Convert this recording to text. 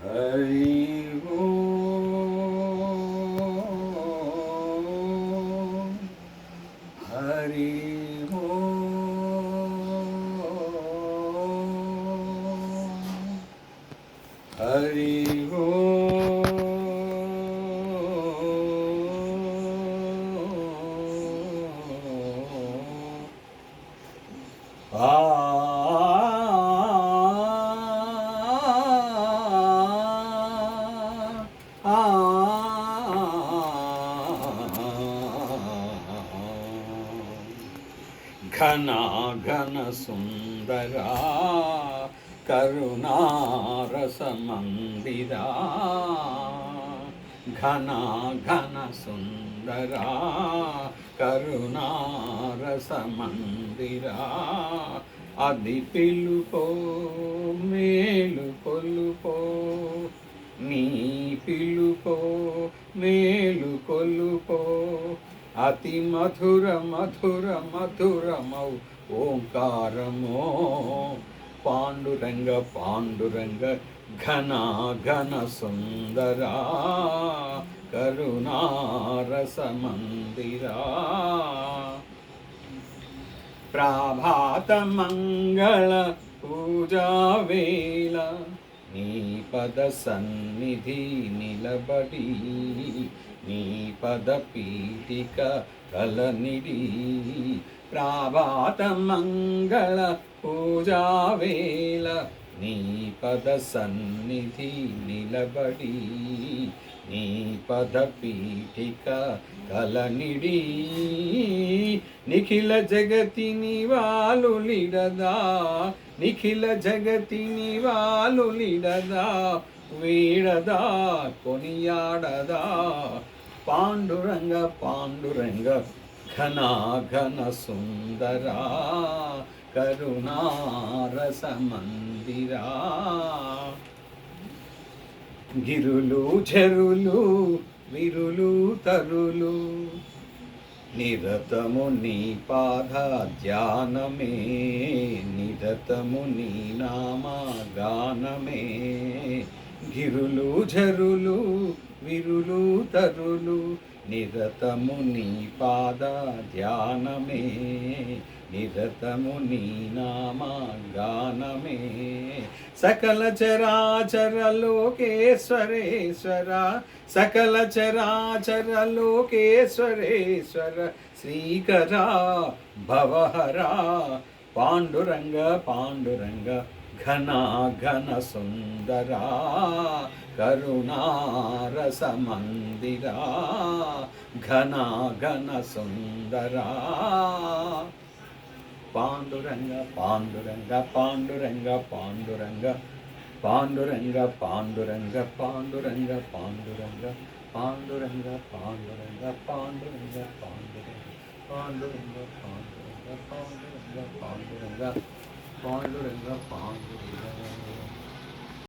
హరి హరి హరి ఘన ఘన సుందరా కరుణారస మందిరా ఘన ఘన సుందరా కరుణారస మందిరా అది పిలుపో మేలు కొలుపో నీ పిలుపో మేలు కొలుపో అతి మధుర మధుర మధురమౌ ఓంకారమో పాండురంగ పాండురంగ ఘన ఘన సుందరా కరుణారస మందిరా ప్రభాత మంగళ పూజా వేళ నీ పద సన్నిధి నిలబడి నీ పద పీఠిక కలనిడి ప్రభాత మంగళ పూజా వేళ నీ పద సన్నిధి నిలబడి నీ పద పీఠిక కలనిడి నిఖిల జగతి నివాళులిడదా నిఖిల జగతి నివాళులిడదా వీడదా కొనియాడదా పాండురంగ పాండురంగ ఘన ఘన సుందరా కరుణారస మందిరా గిరులు చెరులు విరులు తరులు నిరతము నీ పాద ధ్యానమే నిరతము నీ నామా గానమే గిరులు జరులు విరులు తరులు నిరతము నీ పాద ధ్యానమే నిరతము నీ నామా గానమే సకల చరాచర లోకేశ్వరేశ్వర సకల చరాచర లోకేశ్వరేశ్వర శ్రీకరా భవహరా పాండురంగ పాండురంగ ఘన ఘన సుందరా కరుణారస మందిరా ఘన ఘన సుందరా పాండురంగ పాండురంగ పాండురంగ పాండురంగ పాండురంగ పాండురంగ పాండురంగ పాండురంగ పాండురంగ పాండురంగ పాండురంగ పాండురంగ పాండురంగ పాండురంగ పాండురంగ పాండురంగ పాండురంగ పాండురంగ